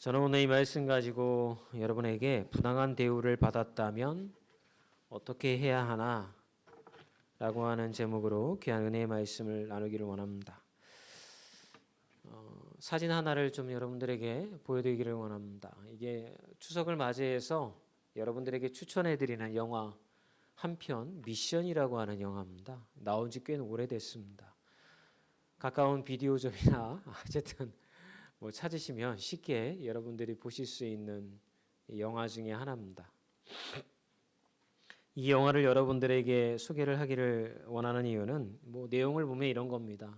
저는 오늘 이 말씀 가지고 여러분에게 부당한 대우를 받았다면 어떻게 해야 하나 라고 하는 제목으로 귀한 은혜의 말씀을 나누기를 원합니다. 사진 하나를 좀 여러분들에게 보여드리기를 원합니다. 이게 추석을 맞이해서 여러분들에게 추천해드리는 영화 한 편 미션이라고 하는 영화입니다. 나온 지 꽤 오래됐습니다. 가까운 비디오점이나 어쨌든 찾으시면 쉽게 여러분들이 보실 수 있는 영화 중에 하나입니다. 이 영화를 여러분들에게 소개를 하기를 원하는 이유는 내용을 보면 이런 겁니다.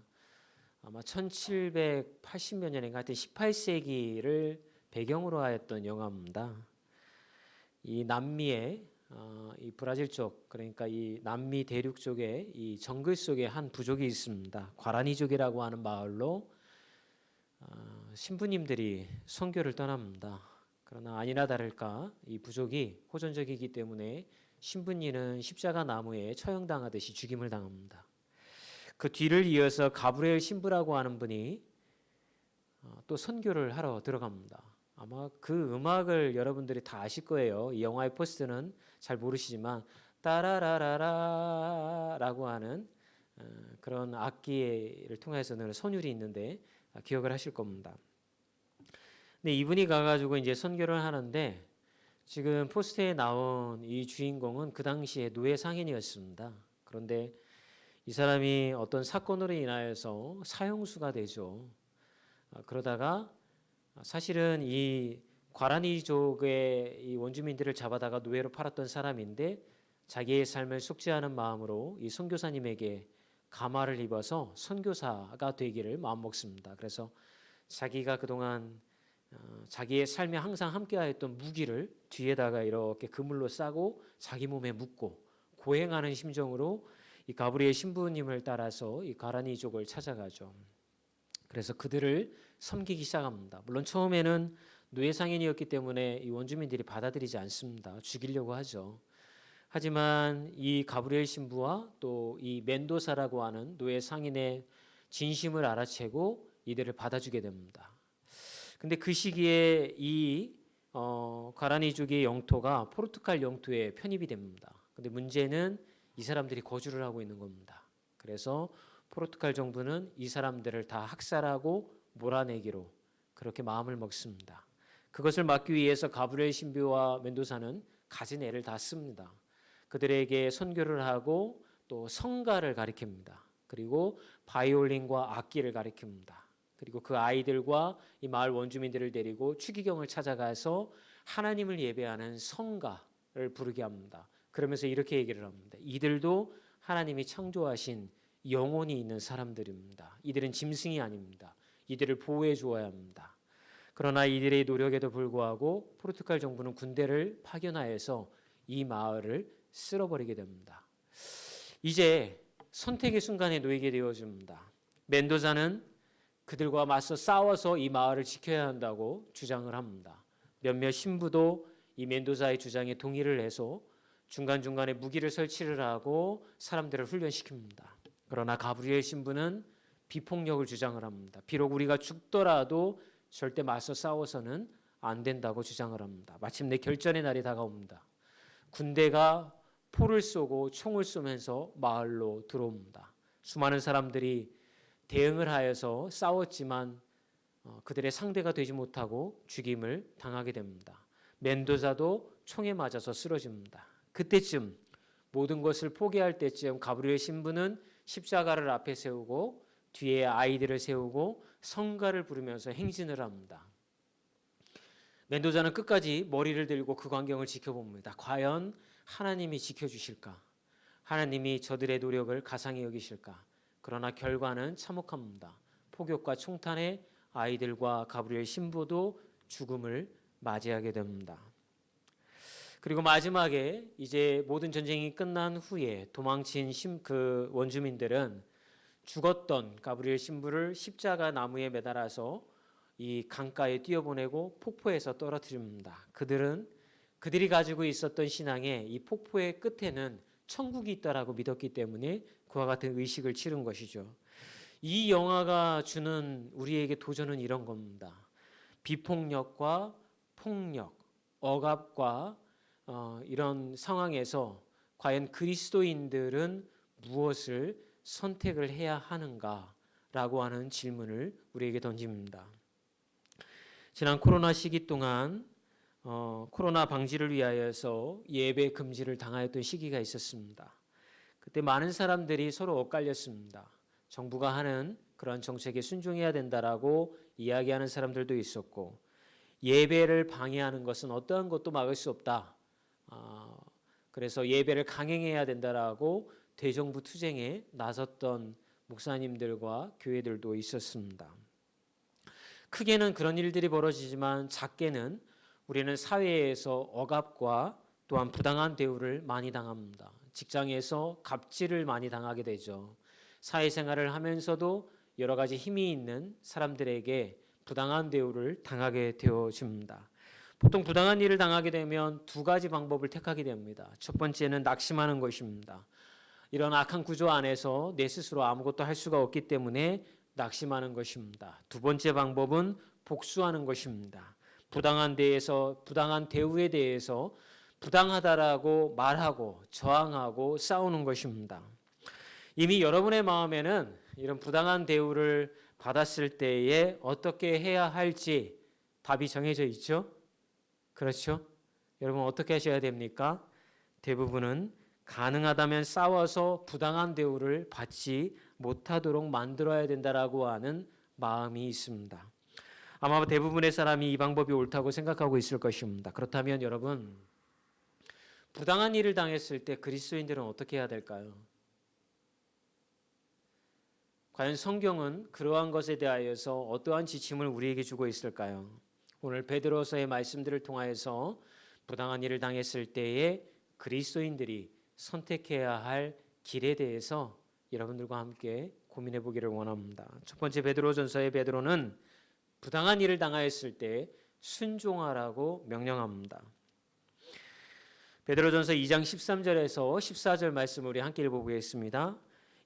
아마 1780몇 년인가 하여튼 18세기를 배경으로 하였던 영화입니다. 이 남미의 이 브라질 쪽, 그러니까 이 남미 대륙 쪽에 이 정글 속에 한 부족이 있습니다. 과라니족이라고 하는 마을로 신부님들이 선교를 떠납니다. 그러나 아니나 다를까 이 부족이 호전적이기 때문에 신부님은 십자가 나무에 처형당하듯이 죽임을 당합니다. 그 뒤를 이어서 가브리엘 신부라고 하는 분이 또 선교를 하러 들어갑니다. 아마 그 음악을 여러분들이 다 아실 거예요. 이 영화의 포스터는 잘 모르시지만 따라라라라라고 하는 그런 악기를 통해서는 선율이 있는데 기억을 하실 겁니다. 근데 이분이 가가지고 이제 선교를 하는데 지금 포스터에 나온 이 주인공은 그 당시에 노예 상인이었습니다. 그런데 이 사람이 어떤 사건으로 인하여서 사형수가 되죠. 그러다가 사실은 이 과라니족의 이 원주민들을 잡아다가 노예로 팔았던 사람인데 자기의 삶을 속죄하는 마음으로 이 선교사님에게 감화를 입어서 선교사가 되기를 마음먹습니다. 그래서 자기가 그동안 자기의 삶에 항상 함께하였던 무기를 뒤에다가 이렇게 그물로 싸고 자기 몸에 묻고 고행하는 심정으로 이 가브리엘 신부님을 따라서 이 가라니족을 찾아가죠. 그래서 그들을 섬기기 시작합니다. 물론 처음에는 노예 상인이었기 때문에 이 원주민들이 받아들이지 않습니다. 죽이려고 하죠. 하지만 이 가브리엘 신부와 또 이 멘도사라고 하는 노예 상인의 진심을 알아채고 이들을 받아주게 됩니다. 근데 그 시기에 이 과라니족의 영토가 포르투갈 영토에 편입이 됩니다. 근데 문제는 이 사람들이 거주를 하고 있는 겁니다. 그래서 포르투갈 정부는 이 사람들을 다 학살하고 몰아내기로 그렇게 마음을 먹습니다. 그것을 막기 위해서 가브리엘 신부와 멘도사는 가진 애를 다 씁니다. 그들에게 선교를 하고 또 성가를 가르칩니다. 그리고 바이올린과 악기를 가르칩니다. 그리고 그 아이들과 이 마을 원주민들을 데리고 추기경을 찾아가서 하나님을 예배하는 성가를 부르게 합니다. 그러면서 이렇게 얘기를 합니다. 이들도 하나님이 창조하신 영혼이 있는 사람들입니다. 이들은 짐승이 아닙니다. 이들을 보호해 주어야 합니다. 그러나 이들의 노력에도 불구하고 포르투갈 정부는 군대를 파견하여서 이 마을을 쓸어버리게 됩니다. 이제 선택의 순간에 놓이게 되어집니다. 멘도자는 그들과 맞서 싸워서 이 마을을 지켜야 한다고 주장을 합니다. 몇몇 신부도 이 멘도자의 주장에 동의를 해서 중간중간에 무기를 설치를 하고 사람들을 훈련시킵니다. 그러나 가브리엘 신부는 비폭력을 주장을 합니다. 비록 우리가 죽더라도 절대 맞서 싸워서는 안 된다고 주장을 합니다. 마침내 결전의 날이 다가옵니다. 군대가 포를 쏘고 총을 쏘면서 마을로 들어옵니다. 수많은 사람들이 대응을 하여서 싸웠지만 그들의 상대가 되지 못하고 죽임을 당하게 됩니다. 멘도자도 총에 맞아서 쓰러집니다. 그때쯤 모든 것을 포기할 때쯤 가브리엘 신부는 십자가를 앞에 세우고 뒤에 아이들을 세우고 성가를 부르면서 행진을 합니다. 멘도자는 끝까지 머리를 들고 그 광경을 지켜봅니다. 과연 하나님이 지켜주실까? 하나님이 저들의 노력을 가상히 여기실까? 그러나 결과는 참혹합니다. 폭격과 총탄에 아이들과 가브리엘 신부도 죽음을 맞이하게 됩니다. 그리고 마지막에 이제 모든 전쟁이 끝난 후에 도망친 그 원주민들은 죽었던 가브리엘 신부를 십자가 나무에 매달아서 이 강가에 뛰어보내고 폭포에서 떨어뜨립니다. 그들이 가지고 있었던 신앙에 이 폭포의 끝에는 천국이 있다라고 믿었기 때문에 그와 같은 의식을 치른 것이죠. 이 영화가 주는 우리에게 도전은 이런 겁니다. 비폭력과 폭력, 억압과 이런 상황에서 과연 그리스도인들은 무엇을 선택을 해야 하는가라고 하는 질문을 우리에게 던집니다. 지난 코로나 시기 동안 코로나 방지를 위하여서 예배 금지를 당하였던 시기가 있었습니다. 그때 많은 사람들이 서로 엇갈렸습니다. 정부가 하는 그런 정책에 순종해야 된다라고 이야기하는 사람들도 있었고, 예배를 방해하는 것은 어떠한 것도 막을 수 없다. 그래서 예배를 강행해야 된다라고 대정부 투쟁에 나섰던 목사님들과 교회들도 있었습니다. 크게는 그런 일들이 벌어지지만 작게는 우리는 사회에서 억압과 또한 부당한 대우를 많이 당합니다. 직장에서 갑질을 많이 당하게 되죠. 사회생활을 하면서도 여러 가지 힘이 있는 사람들에게 부당한 대우를 당하게 되어집니다. 보통 부당한 일을 당하게 되면 두 가지 방법을 택하게 됩니다. 첫 번째는 낙심하는 것입니다. 이런 악한 구조 안에서 내 스스로 아무것도 할 수가 없기 때문에 낙심하는 것입니다. 두 번째 방법은 복수하는 것입니다. 부당한 대우에 대해서 부당하다라고 말하고 저항하고 싸우는 것입니다. 이미 여러분의 마음에는 이런 부당한 대우를 받았을 때에 어떻게 해야 할지 답이 정해져 있죠? 그렇죠? 여러분 어떻게 하셔야 됩니까? 대부분은 가능하다면 싸워서 부당한 대우를 받지 못하도록 만들어야 된다라고 하는 마음이 있습니다. 아마 대부분의 사람이 이 방법이 옳다고 생각하고 있을 것입니다. 그렇다면 여러분, 부당한 일을 당했을 때 그리스도인들은 어떻게 해야 될까요? 과연 성경은 그러한 것에 대하여서 어떠한 지침을 우리에게 주고 있을까요? 오늘 베드로서의 말씀들을 통하여서 부당한 일을 당했을 때에 그리스도인들이 선택해야 할 길에 대해서 여러분들과 함께 고민해 보기를 원합니다. 첫 번째 베드로전서의 베드로는 부당한 일을 당하였을 때 순종하라고 명령합니다. 베드로전서 2장 13절에서 14절 말씀을 우리 함께 읽어보겠습니다.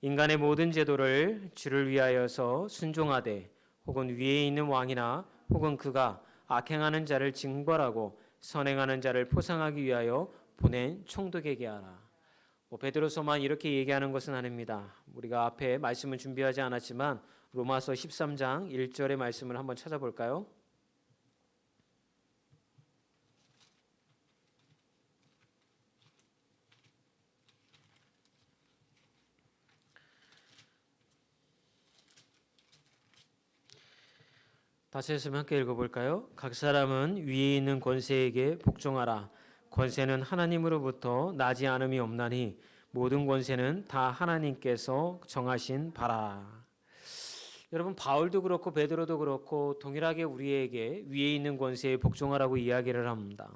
인간의 모든 제도를 주를 위하여서 순종하되 혹은 위에 있는 왕이나 혹은 그가 악행하는 자를 징벌하고 선행하는 자를 포상하기 위하여 보낸 총독에게 하라. 베드로서만 이렇게 얘기하는 것은 아닙니다. 우리가 앞에 말씀을 준비하지 않았지만 로마서 13장 1절의 말씀을 한번 찾아볼까요? 다시 했으면 함께 읽어볼까요? 각 사람은 위에 있는 권세에게 복종하라. 권세는 하나님으로부터 나지 않음이 없나니 모든 권세는 다 하나님께서 정하신 바라. 여러분 바울도 그렇고 베드로도 그렇고 동일하게 우리에게 위에 있는 권세에 복종하라고 이야기를 합니다.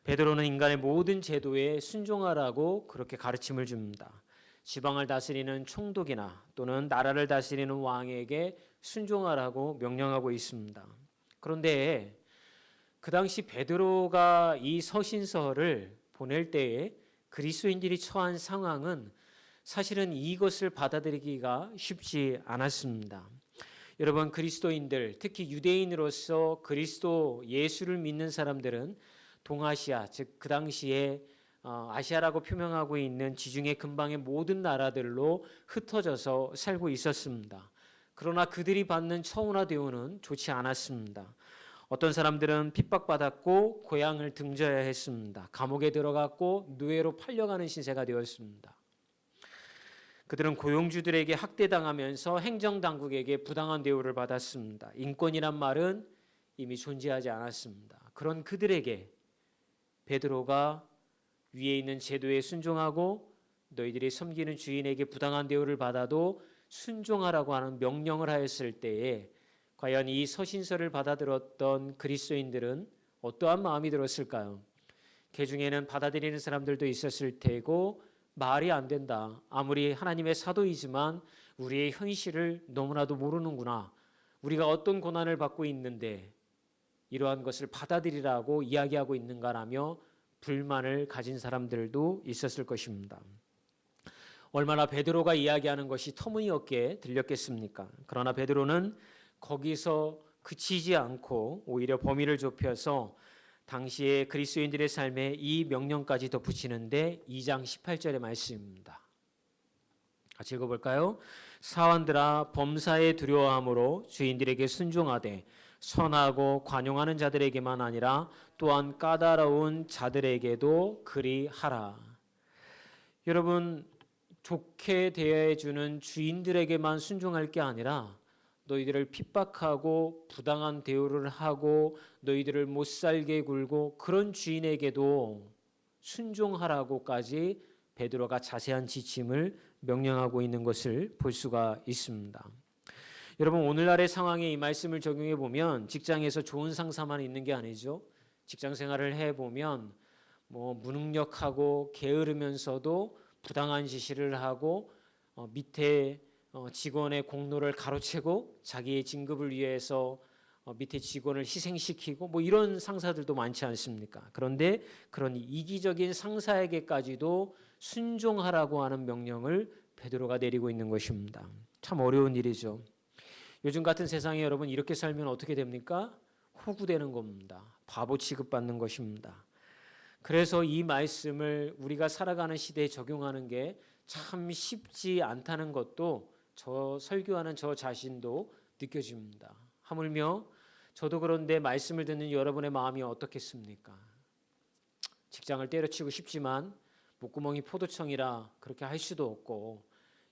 베드로는 인간의 모든 제도에 순종하라고 그렇게 가르침을 줍니다. 지방을 다스리는 총독이나 또는 나라를 다스리는 왕에게 순종하라고 명령하고 있습니다. 그런데 그 당시 베드로가 이 서신서를 보낼 때에 그리스도인들이 처한 상황은 사실은 이것을 받아들이기가 쉽지 않았습니다. 여러분 그리스도인들 특히 유대인으로서 그리스도 예수를 믿는 사람들은 동아시아 즉 그 당시에 아시아라고 표명하고 있는 지중해 근방의 모든 나라들로 흩어져서 살고 있었습니다. 그러나 그들이 받는 처우나 대우는 좋지 않았습니다. 어떤 사람들은 핍박받았고 고향을 등져야 했습니다. 감옥에 들어갔고 노예로 팔려가는 신세가 되었습니다. 그들은 고용주들에게 학대당하면서 행정당국에게 부당한 대우를 받았습니다. 인권이란 말은 이미 존재하지 않았습니다. 그런 그들에게 베드로가 위에 있는 제도에 순종하고 너희들이 섬기는 주인에게 부당한 대우를 받아도 순종하라고 하는 명령을 하였을 때에 과연 이 서신서를 받아들었던 그리스도인들은 어떠한 마음이 들었을까요? 그 중에는 받아들이는 사람들도 있었을 테고 말이 안 된다. 아무리 하나님의 사도이지만 우리의 현실을 너무나도 모르는구나. 우리가 어떤 고난을 받고 있는데 이러한 것을 받아들이라고 이야기하고 있는가라며 불만을 가진 사람들도 있었을 것입니다. 얼마나 베드로가 이야기하는 것이 터무니없게 들렸겠습니까? 그러나 베드로는 거기서 그치지 않고 오히려 범위를 좁혀서 당시에 그리스도인들의 삶에 이 명령까지 덧붙이는데 2장 18절의 말씀입니다. 같이 읽어볼까요? 사원들아 범사에 두려워함으로 주인들에게 순종하되 선하고 관용하는 자들에게만 아니라 또한 까다로운 자들에게도 그리하라. 여러분, 좋게 대해주는 주인들에게만 순종할 게 아니라 너희들을 핍박하고 부당한 대우를 하고 너희들을 못살게 굴고 그런 주인에게도 순종하라고까지 베드로가 자세한 지침을 명령하고 있는 것을 볼 수가 있습니다. 여러분, 오늘날의 상황에 이 말씀을 적용해 보면 직장에서 좋은 상사만 있는 게 아니죠. 직장 생활을 해 보면 무능력하고 게으르면서도 부당한 지시를 하고 밑에 직원의 공로를 가로채고 자기의 진급을 위해서 밑에 직원을 희생시키고 이런 상사들도 많지 않습니까? 그런데 그런 이기적인 상사에게까지도 순종하라고 하는 명령을 베드로가 내리고 있는 것입니다. 참 어려운 일이죠. 요즘 같은 세상에 여러분 이렇게 살면 어떻게 됩니까? 호구되는 겁니다. 바보 취급받는 것입니다. 그래서 이 말씀을 우리가 살아가는 시대에 적용하는 게 참 쉽지 않다는 것도 저 설교하는 저 자신도 느껴집니다. 하물며 저도 그런데 말씀을 듣는 여러분의 마음이 어떻겠습니까? 직장을 때려치고 싶지만 목구멍이 포도청이라 그렇게 할 수도 없고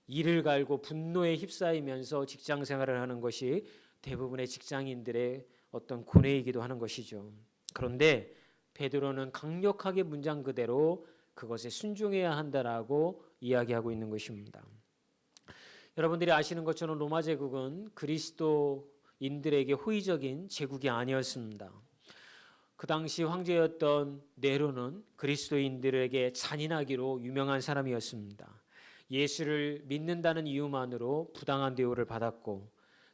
이를 갈고 분노에 휩싸이면서 직장 생활을 하는 것이 대부분의 직장인들의 어떤 고뇌이기도 하는 것이죠. 그런데 베드로는 강력하게 문장 그대로 그것에 순종해야 한다라고 이야기하고 있는 것입니다. 여러분들이 아시는 것처럼 로마 제국은 그리스도인들에게 호의적인 제국이 아니었습니다. 그 당시 황제였던 네로는 그리스도인들에게 잔인하기로 유명한 사람이었습니다. 예수를 믿는다는 이유만으로 부당한 대우를 받았고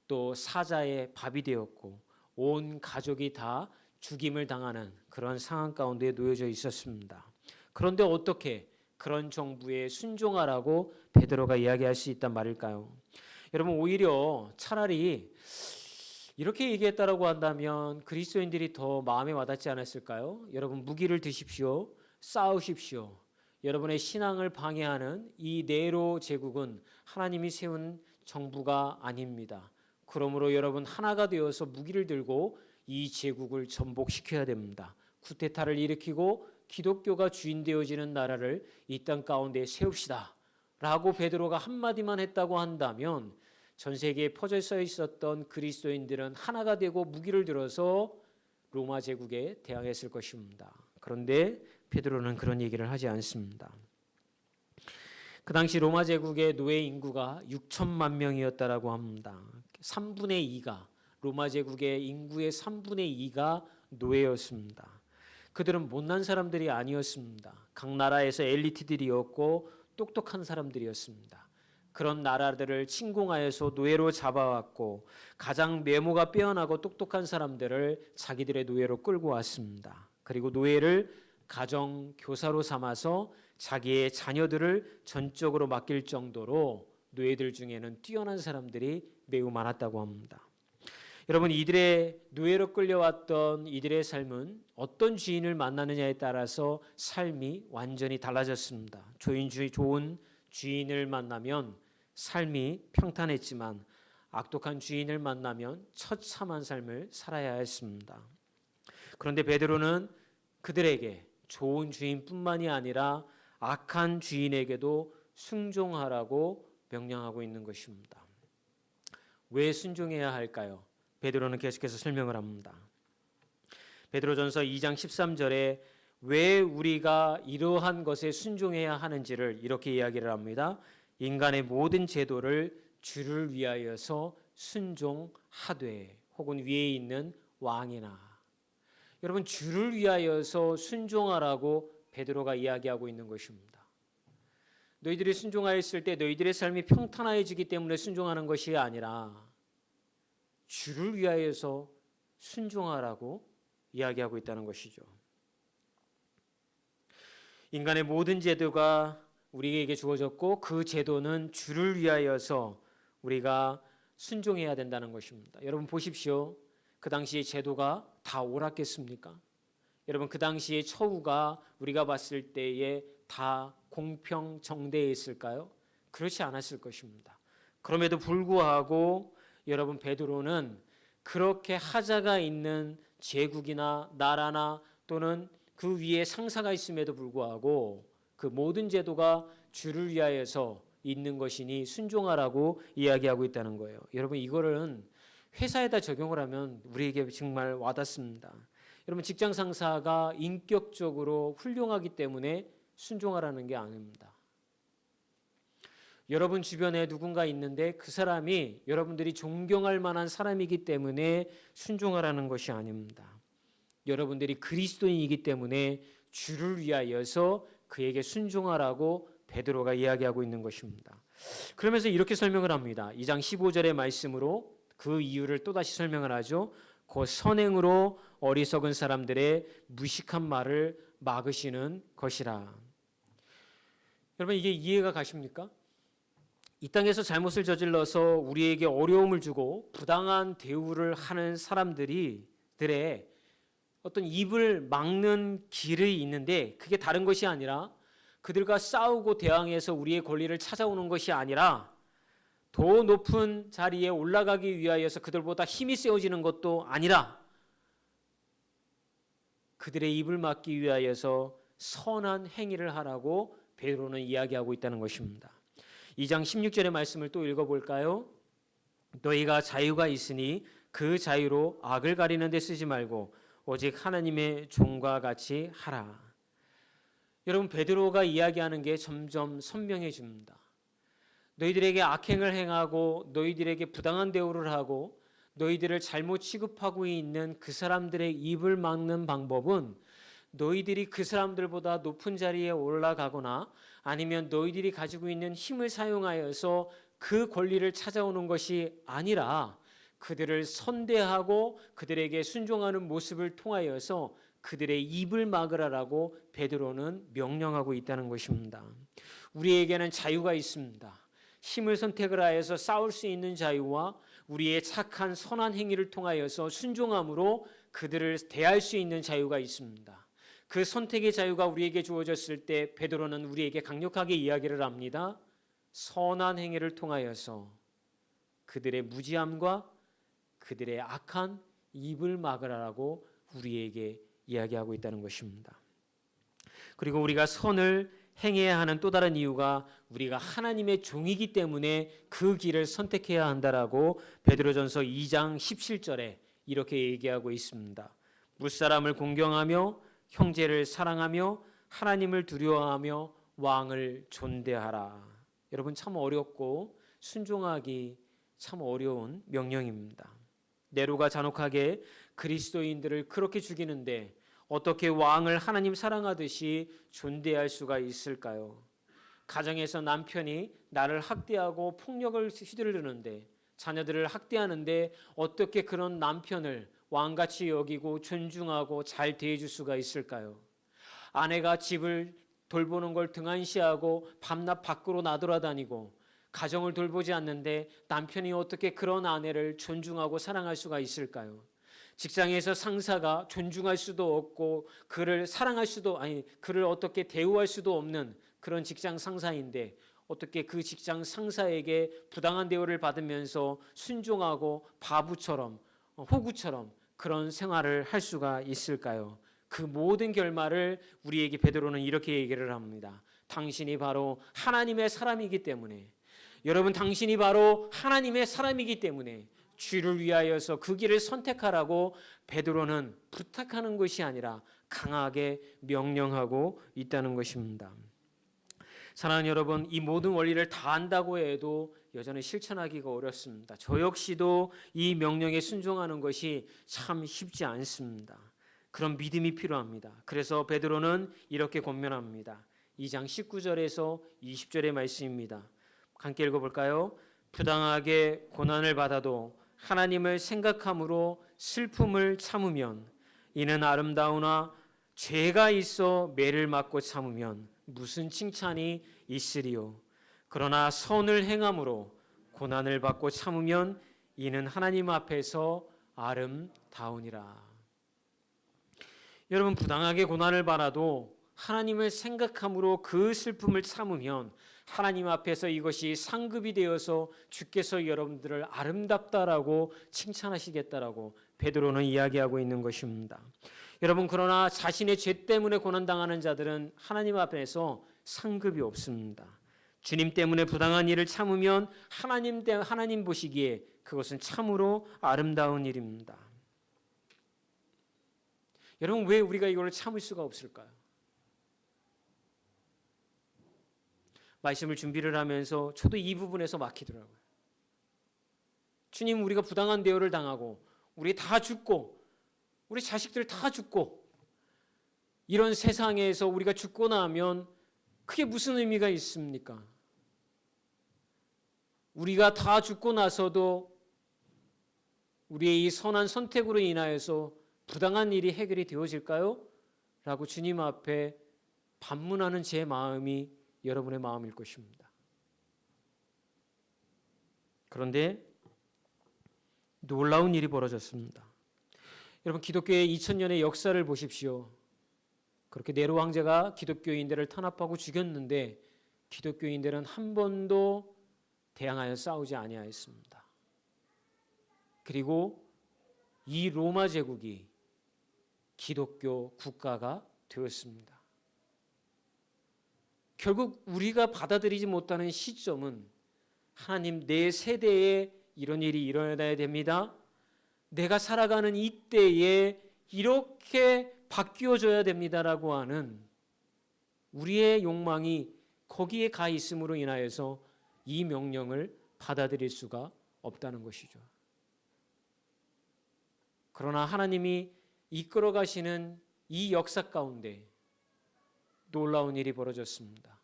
또 사자의 밥이 되었고 온 가족이 다 죽임을 당하는 그런 상황 가운데 놓여져 있었습니다. 그런데 어떻게 그런 정부에 순종하라고 베드로가 이야기할 수 있단 말일까요? 여러분, 오히려 차라리 이렇게 얘기했다라고 한다면 그리스도인들이 더 마음에 와닿지 않았을까요? 여러분, 무기를 드십시오. 싸우십시오. 여러분의 신앙을 방해하는 이 네로 제국은 하나님이 세운 정부가 아닙니다. 그러므로 여러분 하나가 되어서 무기를 들고 이 제국을 전복시켜야 됩니다. 쿠데타를 일으키고 기독교가 주인 되어지는 나라를 이 땅 가운데 세웁시다 라고 베드로가 한마디만 했다고 한다면 전 세계에 퍼져 있었던 그리스도인들은 하나가 되고 무기를 들어서 로마 제국에 대항했을 것입니다. 그런데 베드로는 그런 얘기를 하지 않습니다. 그 당시 로마 제국의 노예 인구가 6천만 명이었다라고 합니다. 3분의 2가 로마 제국의 인구의 3분의 2가 노예였습니다. 그들은 못난 사람들이 아니었습니다. 각 나라에서 엘리트들이었고 똑똑한 사람들이었습니다. 그런 나라들을 침공하여서 노예로 잡아왔고 가장 외모가 빼어나고 똑똑한 사람들을 자기들의 노예로 끌고 왔습니다. 그리고 노예를 가정 교사로 삼아서 자기의 자녀들을 전적으로 맡길 정도로 노예들 중에는 뛰어난 사람들이 매우 많았다고 합니다. 여러분, 이들의 노예로 끌려왔던 이들의 삶은 어떤 주인을 만나느냐에 따라서 삶이 완전히 달라졌습니다. 좋은 주인을 만나면 삶이 평탄했지만 악독한 주인을 만나면 처참한 삶을 살아야 했습니다. 그런데 베드로는 그들에게 좋은 주인뿐만이 아니라 악한 주인에게도 순종하라고 명령하고 있는 것입니다. 왜 순종해야 할까요? 베드로는 계속해서 설명을 합니다. 베드로전서 2장 13절에 왜 우리가 이러한 것에 순종해야 하는지를 이렇게 이야기를 합니다. 인간의 모든 제도를 주를 위하여서 순종하되 혹은 위에 있는 왕이나. 여러분, 주를 위하여서 순종하라고 베드로가 이야기하고 있는 것입니다. 너희들이 순종하였을 때 너희들의 삶이 평탄해지기 때문에 순종하는 것이 아니라 주를 위하여서 순종하라고 이야기하고 있다는 것이죠. 인간의 모든 제도가 우리에게 주어졌고 그 제도는 주를 위하여서 우리가 순종해야 된다는 것입니다. 여러분 보십시오. 그 당시의 제도가 다 옳았겠습니까? 여러분, 그 당시의 처우가 우리가 봤을 때에 다 공평정대했을까요? 그렇지 않았을 것입니다. 그럼에도 불구하고 여러분, 베드로는 그렇게 하자가 있는 제국이나 나라나 또는 그 위에 상사가 있음에도 불구하고 그 모든 제도가 주를 위하여서 있는 것이니 순종하라고 이야기하고 있다는 거예요. 여러분, 이거는 회사에다 적용을 하면 우리에게 정말 와닿습니다. 여러분, 직장 상사가 인격적으로 훌륭하기 때문에 순종하라는 게 아닙니다. 여러분 주변에 누군가 있는데 그 사람이 여러분들이 존경할 만한 사람이기 때문에 순종하라는 것이 아닙니다. 여러분들이 그리스도인이기 때문에 주를 위하여서 그에게 순종하라고 베드로가 이야기하고 있는 것입니다. 그러면서 이렇게 설명을 합니다. 2장 15절의 말씀으로 그 이유를 또다시 설명을 하죠. 곧 선행으로 어리석은 사람들의 무식한 말을 막으시는 것이라. 여러분, 이게 이해가 가십니까? 이 땅에서 잘못을 저질러서 우리에게 어려움을 주고 부당한 대우를 하는 사람들의 어떤 입을 막는 길이 있는데, 그게 다른 것이 아니라 그들과 싸우고 대항해서 우리의 권리를 찾아오는 것이 아니라 더 높은 자리에 올라가기 위하여서 그들보다 힘이 세워지는 것도 아니라 그들의 입을 막기 위하여서 선한 행위를 하라고 베드로는 이야기하고 있다는 것입니다. 2장 16절의 말씀을 또 읽어볼까요? 너희가 자유가 있으니 그 자유로 악을 가리는 데 쓰지 말고 오직 하나님의 종과 같이 하라. 여러분, 베드로가 이야기하는 게 점점 선명해집니다. 너희들에게 악행을 행하고 너희들에게 부당한 대우를 하고 너희들을 잘못 취급하고 있는 그 사람들의 입을 막는 방법은 너희들이 그 사람들보다 높은 자리에 올라가거나 아니면 너희들이 가지고 있는 힘을 사용하여서 그 권리를 찾아오는 것이 아니라 그들을 선대하고 그들에게 순종하는 모습을 통하여서 그들의 입을 막으라라고 베드로는 명령하고 있다는 것입니다. 우리에게는 자유가 있습니다. 힘을 선택을 하여서 싸울 수 있는 자유와 우리의 착한 선한 행위를 통하여서 순종함으로 그들을 대할 수 있는 자유가 있습니다. 그 선택의 자유가 우리에게 주어졌을 때 베드로는 우리에게 강력하게 이야기를 합니다. 선한 행위를 통하여서 그들의 무지함과 그들의 악한 입을 막으라고 우리에게 이야기하고 있다는 것입니다. 그리고 우리가 선을 행해야 하는 또 다른 이유가 우리가 하나님의 종이기 때문에 그 길을 선택해야 한다라고 베드로전서 2장 17절에 이렇게 얘기하고 있습니다. 무사람을 공경하며 형제를 사랑하며 하나님을 두려워하며 왕을 존대하라. 여러분, 참 어렵고 순종하기 참 어려운 명령입니다. 네로가 잔혹하게 그리스도인들을 그렇게 죽이는데 어떻게 왕을 하나님 사랑하듯이 존대할 수가 있을까요? 가정에서 남편이 나를 학대하고 폭력을 휘두르는데, 자녀들을 학대하는데 어떻게 그런 남편을 왕같이 여기고 존중하고 잘 대해줄 수가 있을까요? 아내가 집을 돌보는 걸 등한시하고 밤낮 밖으로 나돌아다니고 가정을 돌보지 않는데 남편이 어떻게 그런 아내를 존중하고 사랑할 수가 있을까요? 직장에서 상사가 존중할 수도 없고 그를 사랑할 수도 그를 어떻게 대우할 수도 없는 그런 직장 상사인데 어떻게 그 직장 상사에게 부당한 대우를 받으면서 순종하고 바보처럼 호구처럼 그런 생활을 할 수가 있을까요? 그 모든 결말을 우리에게 베드로는 이렇게 얘기를 합니다. 당신이 바로 하나님의 사람이기 때문에, 여러분, 당신이 바로 하나님의 사람이기 때문에 주를 위하여서 그 길을 선택하라고 베드로는 부탁하는 것이 아니라 강하게 명령하고 있다는 것입니다. 사랑하는 여러분, 이 모든 원리를 다 안다고 해도 여전히 실천하기가 어렵습니다. 저 역시도 이 명령에 순종하는 것이 참 쉽지 않습니다. 그런 믿음이 필요합니다. 그래서 베드로는 이렇게 권면합니다. 2장 19절에서 20절의 말씀입니다. 함께 읽어볼까요? 부당하게 고난을 받아도 하나님을 생각함으로 슬픔을 참으면 이는 아름다우나 죄가 있어 매를 맞고 참으면 무슨 칭찬이 있으리요. 그러나 선을 행함으로 고난을 받고 참으면 이는 하나님 앞에서 아름다우니라. 여러분, 부당하게 고난을 받아도 하나님을 생각함으로 그 슬픔을 참으면 하나님 앞에서 이것이 상급이 되어서 주께서 여러분들을 아름답다라고 칭찬하시겠다라고 베드로는 이야기하고 있는 것입니다. 여러분, 그러나 자신의 죄 때문에 고난당하는 자들은 하나님 앞에서 상급이 없습니다. 주님 때문에 부당한 일을 참으면 하나님 보시기에 그것은 참으로 아름다운 일입니다. 여러분, 왜 우리가 이걸 참을 수가 없을까요? 말씀을 준비를 하면서 저도 이 부분에서 막히더라고요. 주님, 우리가 부당한 대우를 당하고 우리 다 죽고 우리 자식들 다 죽고 이런 세상에서 우리가 죽고 나면 그게 무슨 의미가 있습니까? 우리가 다 죽고 나서도 우리의 이 선한 선택으로 인하여서 부당한 일이 해결이 되어질까요? 라고 주님 앞에 반문하는 제 마음이 여러분의 마음일 것입니다. 그런데 놀라운 일이 벌어졌습니다. 여러분, 기독교의 2000년의 역사를 보십시오. 그렇게 네로 황제가 기독교인들을 탄압하고 죽였는데 기독교인들은 한 번도 대항하여 싸우지 아니하였습니다. 그리고 이 로마 제국이 기독교 국가가 되었습니다. 결국 우리가 받아들이지 못하는 시점은 하나님, 내 세대에 이런 일이 일어나야 됩니다. 내가 살아가는 이때에 이렇게 바뀌어져야 됩니다라고 하는 우리의 욕망이 거기에 가 있음으로 인하여서 이 명령을 받아들일 수가 없다는 것이죠. 그러나 하나님이 이끌어 가시는 이 역사 가운데 놀라운 일이 벌어졌습니다.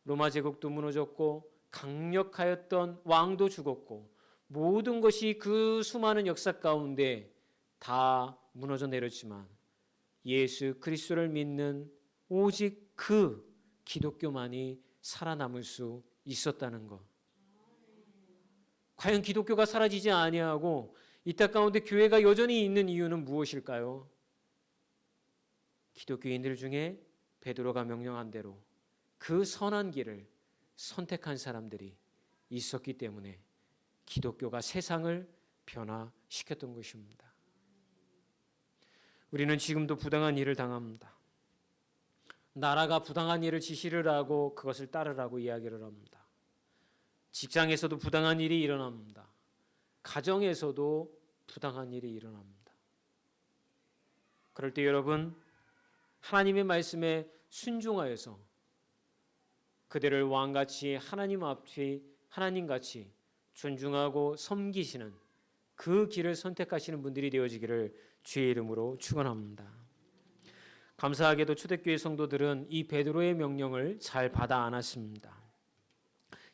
로마 제국도 무너졌고 강력하였던 왕도 죽었고 모든 것이 그 수많은 역사 가운데 다 무너져 내렸지만 예수 그리스도를 믿는 오직 그 기독교만이 살아남을 수 있었다는 것. 과연 기독교가 사라지지 아니하고 이 땅 가운데 교회가 여전히 있는 이유는 무엇일까요? 기독교인들 중에 베드로가 명령한 대로 그 선한 길을 선택한 사람들이 있었기 때문에 기독교가 세상을 변화시켰던 것입니다. 우리는 지금도 부당한 일을 당합니다. 나라가 부당한 일을 지시를 하고 그것을 따르라고 이야기를 합니다. 직장에서도 부당한 일이 일어납니다. 가정에서도 부당한 일이 일어납니다. 그럴 때 여러분, 하나님의 말씀에 순종하여서 그들을 왕같이 하나님 앞에 하나님같이 존중하고 섬기시는 그 길을 선택하시는 분들이 되어지기를 주의 이름으로 축원합니다. 감사하게도 초대교회 성도들은 이 베드로의 명령을 잘 받아 안았습니다.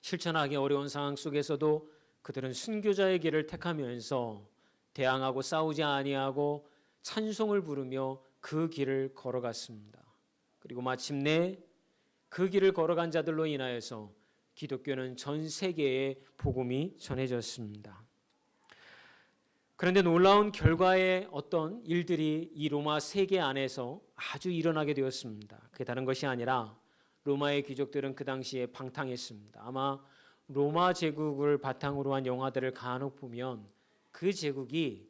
실천하기 어려운 상황 속에서도 그들은 순교자의 길을 택하면서 대항하고 싸우지 아니하고 찬송을 부르며 그 길을 걸어갔습니다. 그리고 마침내 그 길을 걸어간 자들로 인하여서 기독교는 전 세계에 복음이 전해졌습니다. 그런데 놀라운 결과의 어떤 일들이 이 로마 세계 안에서 아주 일어나게 되었습니다. 그게 다른 것이 아니라 로마의 귀족들은 그 당시에 방탕했습니다. 아마 로마 제국을 바탕으로 한 영화들을 간혹 보면 그 제국이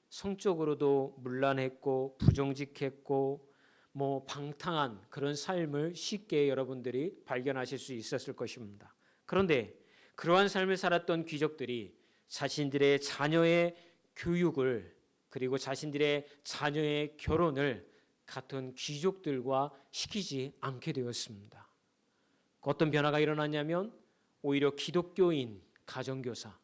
성적으로도 문란했고 부정직했고 방탕한 그런 삶을 쉽게 여러분들이 발견하실 수 있었을 것입니다. 그런데 그러한 삶을 살았던 귀족들이 자신들의 자녀의 교육을 그리고 자신들의 자녀의 결혼을 같은 귀족들과 시키지 않게 되었습니다. 어떤 변화가 일어났냐면 오히려 기독교인 가정교사,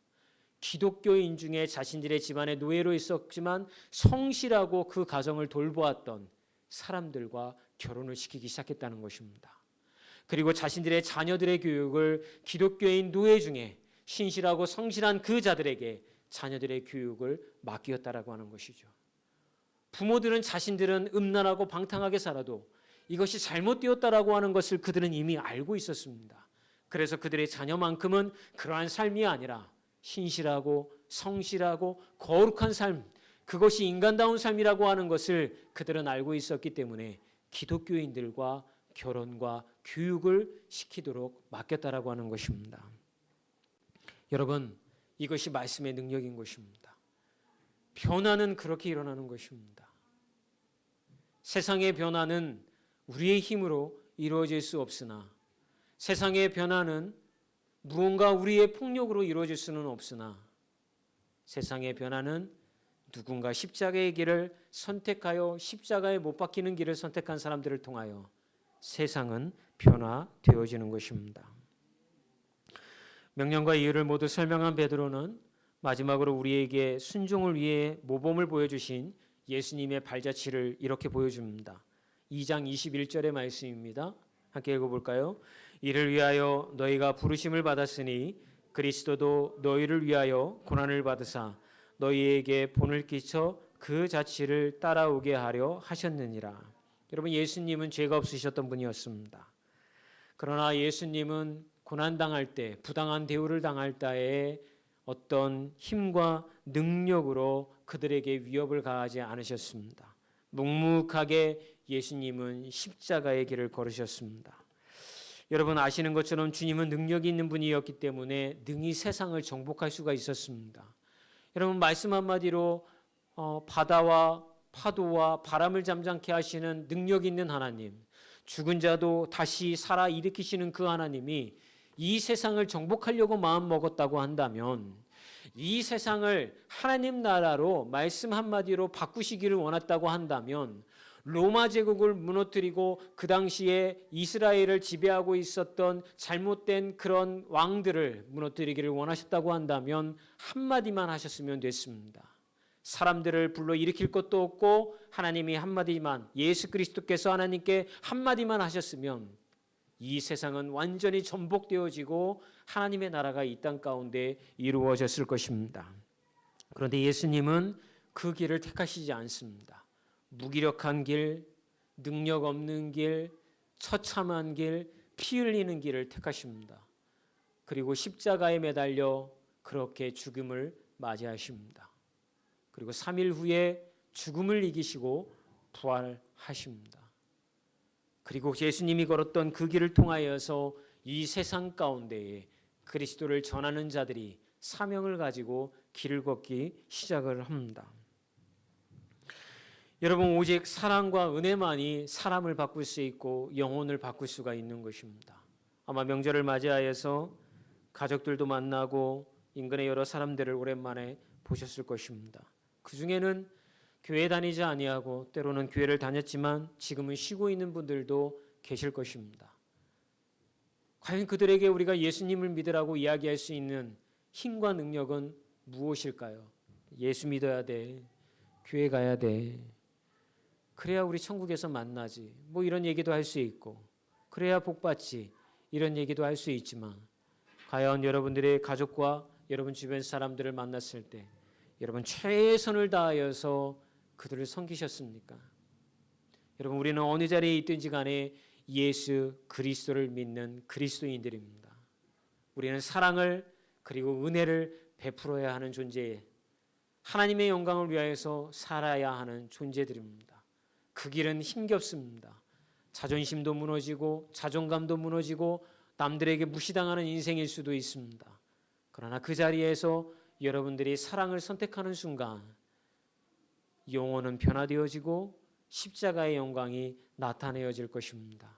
기독교인 중에 자신들의 집안의 노예로 있었지만 성실하고 그 가정을 돌보았던 사람들과 결혼을 시키기 시작했다는 것입니다. 그리고 자신들의 자녀들의 교육을 기독교인 노예 중에 신실하고 성실한 그 자들에게 자녀들의 교육을 맡겼다라고 하는 것이죠. 부모들은 자신들은 음란하고 방탕하게 살아도 이것이 잘못되었다라고 하는 것을 그들은 이미 알고 있었습니다. 그래서 그들의 자녀만큼은 그러한 삶이 아니라 신실하고 성실하고 거룩한 삶, 그것이 인간다운 삶이라고 하는 것을 그들은 알고 있었기 때문에 기독교인들과 결혼과 교육을 시키도록 맡겼다라고 하는 것입니다. 여러분, 이것이 말씀의 능력인 것입니다. 변화는 그렇게 일어나는 것입니다. 세상의 변화는 우리의 힘으로 이루어질 수 없으나, 세상의 변화는 무언가 우리의 폭력으로 이루어질 수는 없으나, 세상의 변화는 누군가 십자가의 길을 선택하여 십자가에 못 박히는 길을 선택한 사람들을 통하여 세상은 변화되어지는 것입니다. 명령과 이유를 모두 설명한 베드로는 마지막으로 우리에게 순종을 위해 모범을 보여주신 예수님의 발자취를 이렇게 보여줍니다. 2장 21절의 말씀입니다. 함께 읽어볼까요? 이를 위하여 너희가 부르심을 받았으니 그리스도도 너희를 위하여 고난을 받으사 너희에게 본을 끼쳐 그 자취를 따라오게 하려 하셨느니라. 여러분, 예수님은 죄가 없으셨던 분이었습니다. 그러나 예수님은 고난당할 때, 부당한 대우를 당할 때에 어떤 힘과 능력으로 그들에게 위협을 가하지 않으셨습니다. 묵묵하게 예수님은 십자가의 길을 걸으셨습니다. 여러분 아시는 것처럼 주님은 능력이 있는 분이었기 때문에 능히 세상을 정복할 수가 있었습니다. 여러분 말씀 한마디로 바다와 파도와 바람을 잠잠케 하시는 능력 있는 하나님, 죽은 자도 다시 살아 일으키시는 그 하나님이 이 세상을 정복하려고 마음 먹었다고 한다면, 이 세상을 하나님 나라로 말씀 한마디로 바꾸시기를 원했다고 한다면, 로마 제국을 무너뜨리고 그 당시에 이스라엘을 지배하고 있었던 잘못된 그런 왕들을 무너뜨리기를 원하셨다고 한다면 한마디만 하셨으면 됐습니다. 사람들을 불러 일으킬 것도 없고 하나님이 한마디만, 예수 그리스도께서 하나님께 한마디만 하셨으면 이 세상은 완전히 전복되어지고 하나님의 나라가 이 땅 가운데 이루어졌을 것입니다. 그런데 예수님은 그 길을 택하시지 않습니다. 무기력한 길, 능력 없는 길, 처참한 길, 피 흘리는 길을 택하십니다. 그리고 십자가에 매달려 그렇게 죽음을 맞이하십니다. 그리고 3일 후에 죽음을 이기시고 부활하십니다. 그리고 예수님이 걸었던 그 길을 통하여서 이 세상 가운데에 그리스도를 전하는 자들이 사명을 가지고 길을 걷기 시작을 합니다. 여러분 오직 사랑과 은혜만이 사람을 바꿀 수 있고 영혼을 바꿀 수가 있는 것입니다. 아마 명절을 맞이하여서 가족들도 만나고 인근의 여러 사람들을 오랜만에 보셨을 것입니다. 그 중에는 교회 다니지 아니하고 때로는 교회를 다녔지만 지금은 쉬고 있는 분들도 계실 것입니다. 과연 그들에게 우리가 예수님을 믿으라고 이야기할 수 있는 힘과 능력은 무엇일까요? 예수 믿어야 돼. 교회 가야 돼. 그래야 우리 천국에서 만나지. 뭐 이런 얘기도 할 수 있고, 그래야 복 받지. 이런 얘기도 할 수 있지만, 과연 여러분들의 가족과 여러분 주변 사람들을 만났을 때 여러분 최선을 다하여서 그들을 섬기셨습니까? 여러분 우리는 어느 자리에 있든지 간에 예수 그리스도를 믿는 그리스도인들입니다. 우리는 사랑을 그리고 은혜를 베풀어야 하는 존재에 하나님의 영광을 위하여서 살아야 하는 존재들입니다. 그 길은 힘겹습니다. 자존심도 무너지고 자존감도 무너지고 남들에게 무시당하는 인생일 수도 있습니다. 그러나 그 자리에서 여러분들이 사랑을 선택하는 순간 영혼은 변화되어지고 십자가의 영광이 나타내어질 것입니다.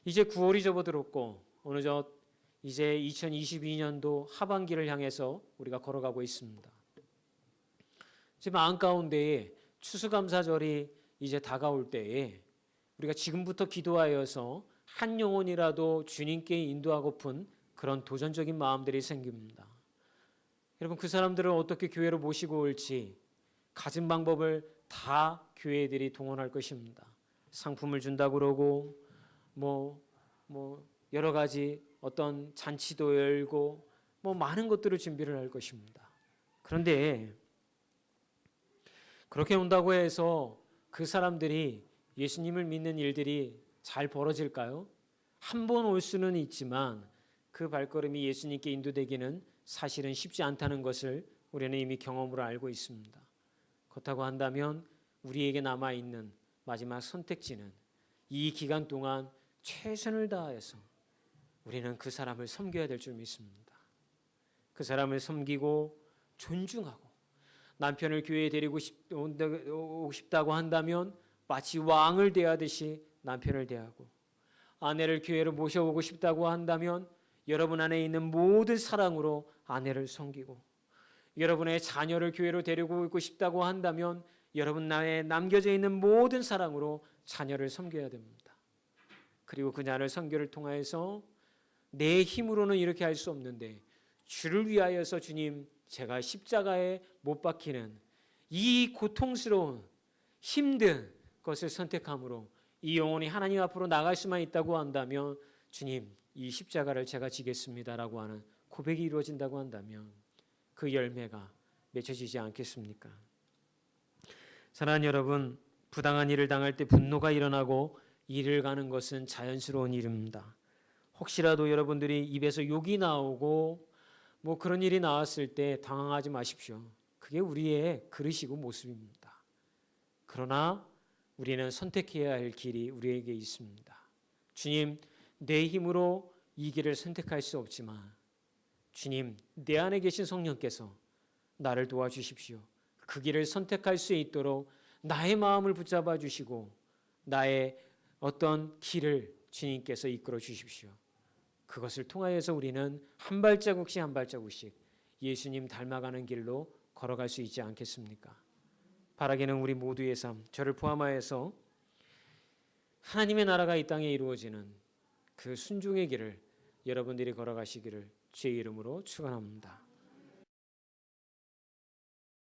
이제 9월이 접어들었고 어느덧 이제 2022년도 하반기를 향해서 우리가 걸어가고 있습니다. 지금 마음 가운데에 추수감사절이 이제 다가올 때에 우리가 지금부터 기도하여서 한 영혼이라도 주님께 인도하고픈 그런 도전적인 마음들이 생깁니다. 여러분 그 사람들을 어떻게 교회로 모시고 올지 가진 방법을 다 교회들이 동원할 것입니다. 상품을 준다고 그러고 뭐 여러 가지 어떤 잔치도 열고 뭐 많은 것들을 준비를 할 것입니다. 그런데 그렇게 온다고 해서 그 사람들이 예수님을 믿는 일들이 잘 벌어질까요? 한 번 올 수는 있지만 그 발걸음이 예수님께 인도되기는 사실은 쉽지 않다는 것을 우리는 이미 경험으로 알고 있습니다. 그렇다고 한다면 우리에게 남아있는 마지막 선택지는 이 기간 동안 최선을 다해서 우리는 그 사람을 섬겨야 될 줄 믿습니다. 그 사람을 섬기고 존중하고 남편을 교회에 데리고 오고 싶다고 한다면 마치 왕을 대하듯이 남편을 대하고 아내를 교회로 모셔오고 싶다고 한다면 여러분 안에 있는 모든 사랑으로 아내를 섬기고 여러분의 자녀를 교회로 데리고 오고 싶다고 한다면 여러분 나에 남겨져 있는 모든 사랑으로 자녀를 섬겨야 됩니다. 그리고 그 자녀를 선교를 통하여서 내 힘으로는 이렇게 할 수 없는데 주를 위하여서 주님 제가 십자가에 못 박히는 이 고통스러운 힘든 것을 선택함으로 이 영혼이 하나님 앞으로 나갈 수만 있다고 한다면 주님 이 십자가를 제가 지겠습니다라고 하는 고백이 이루어진다고 한다면 그 열매가 맺혀지지 않겠습니까? 사랑하는 여러분, 부당한 일을 당할 때 분노가 일어나고 일을 가는 것은 자연스러운 일입니다. 혹시라도 여러분들이 입에서 욕이 나오고 뭐 그런 일이 나왔을 때 당황하지 마십시오. 그게 우리의 그릇이고 모습입니다. 그러나 우리는 선택해야 할 길이 우리에게 있습니다. 주님, 내 힘으로 이 길을 선택할 수 없지만 주님, 내 안에 계신 성령께서 나를 도와주십시오. 그 길을 선택할 수 있도록 나의 마음을 붙잡아 주시고 나의 어떤 길을 주님께서 이끌어 주십시오. 그것을 통하여서 우리는 한 발자국씩 한 발자국씩 예수님 닮아가는 길로 걸어갈 수 있지 않겠습니까? 바라기는 우리 모두의 삶, 저를 포함하여서 하나님의 나라가 이 땅에 이루어지는 그 순종의 길을 여러분들이 걸어가시기를 주의 이름으로 축원합니다.